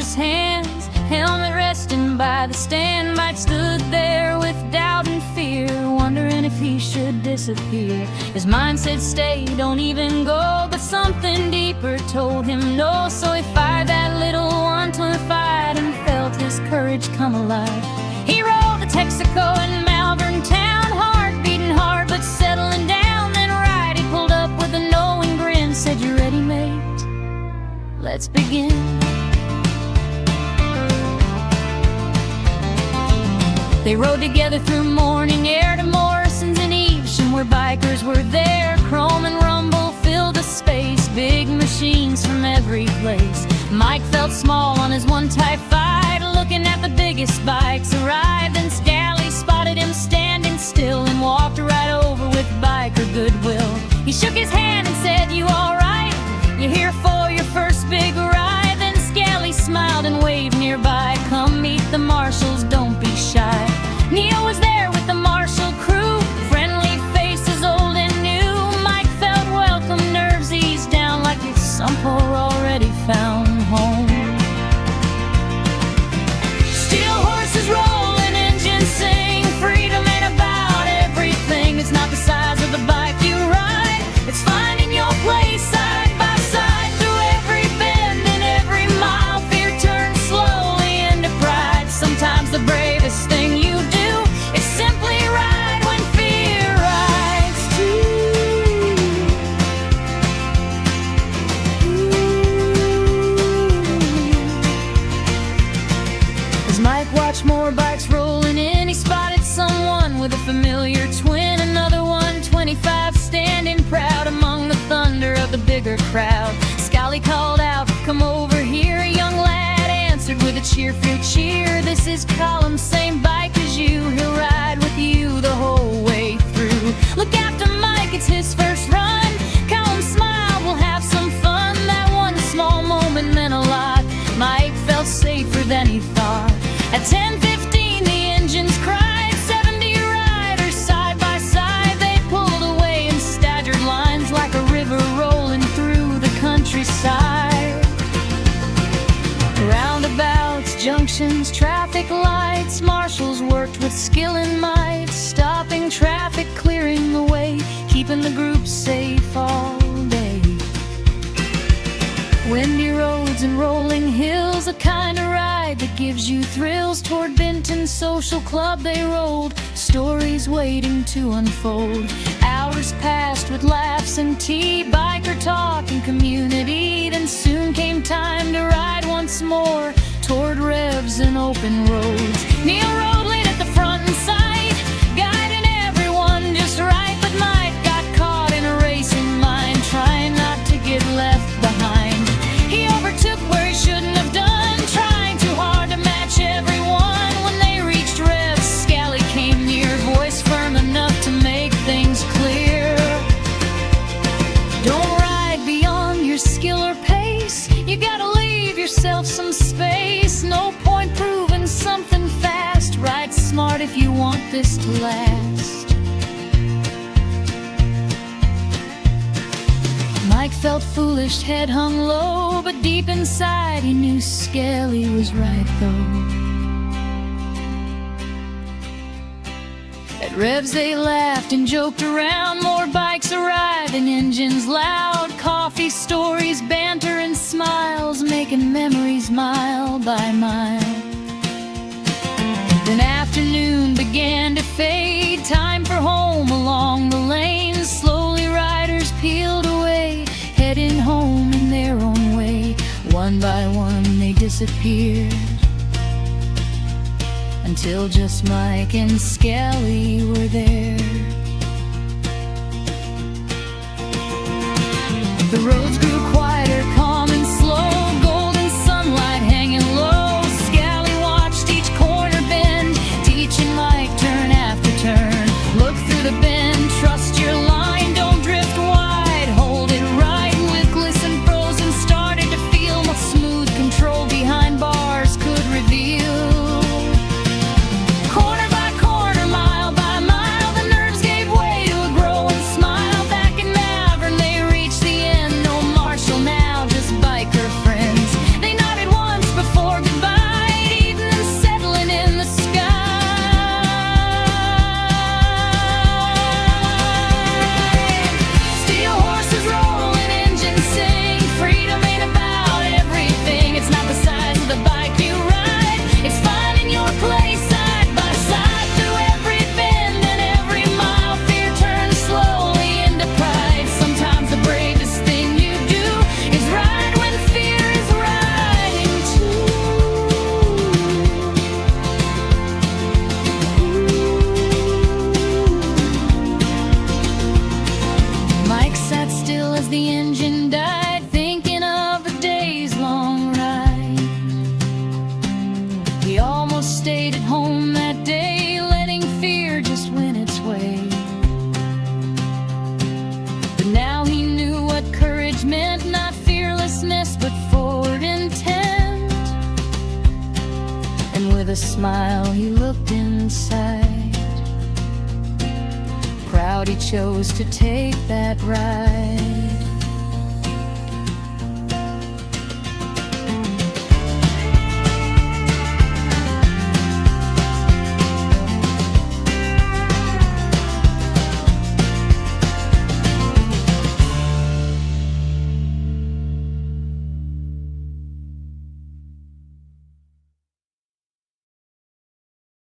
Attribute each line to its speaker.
Speaker 1: his hands, helmet resting by the stand. Mike stood there with doubt and fear, wondering if he should disappear. His mind said stay, don't even go, but something deeper told him no. So he fired that little 125 and felt his courage come alive. He rolled to Texaco in Malvern town, heart beating hard but settling down. Then right, he pulled up with a knowing grin, said, "You ready, mate? Let's begin." They rode together through morning air to Morrison's in Evesham, where bikers were there. Chrome and rumble filled the space, big machines from every place. Mike felt small on his one Type 5, looking at the biggest bikes arrive. Then Scally spotted him standing still and walked right over with biker goodwill. He shook his hand and said, "You all right? You here for your first big ride?" Then Scally smiled and waved nearby, "Come meet the marshals, don't be shy." Neil was there with the Marshall crew, friendly faces old and new. Mike felt welcome, nerves eased down like his some poor already found home. Steel horses roll and engines sing, freedom ain't about everything. It's not the size of the bike you ride, it's finding your place side by side. Through every bend and every mile, fear turns slowly into pride. Sometimes the bravest thing you do is simply ride when fear rides too. As Mike watched more bikes rolling in, he spotted someone with a familiar twin. Another 125 standing proud among the thunder of the bigger crowd. Scally called out, "Come over here." A young lad answered with a cheerful cheer, "This is Colin, same bike as you. He'll ride with you the whole way through. Look after Mike, it's his first run. Colin smiled, we'll have some fun." That one small moment meant a lot. Mike felt safer than he thought. At 10:15 the engines cried, 70 riders side by side. They pulled away in staggered lines like a river rolling through the countryside. Roundabouts, junctions, traffic lights, marshals worked with skill and might, stopping traffic, clearing the way, keeping the group safe all day. Windy roads and rolling hills, a kind of ride that gives you thrills. Toward Benton Social Club they rolled, stories waiting to unfold. Hours passed with laughs and tea, biker talk and community. Then soon came time to ride once more toward revs and open roads. Neil rode late at the front and side, guiding everyone just right. But Mike got caught in a racing line, trying not to get left behind. He overtook where he shouldn't have done, trying too hard to match everyone. When they reached revs, Scally came near, voice firm enough to make things clear. Don't ride beyond your skill or pace, you gotta leave yourself some space. No point proving something fast, ride smart if you want this to last. Mike felt foolish, head hung low, but deep inside he knew Scally was right though. At revs they laughed and joked around, more bikes arrived and engines loud. Coffee, stories, banter and smiles, making memories mile by mile. Then afternoon began to fade, time for home along the lanes. Slowly riders peeled away, heading home in their own way. One by one they disappeared, until just Mike and Scally were there. The roads grew quieter, calm and slow, golden sunlight hanging low. Scally watched each corner bend, teaching Mike turn after turn. Look through the bend, trust your line, don't drift wide, hold it right. With glisten frozen, started to feel what smooth control behind bars could reveal. Corner by corner, mile by mile, the nerves gave way to a growing smile. Back in Malvern they reached the end, no marshal a smile, he looked inside. Proud he chose to take that ride.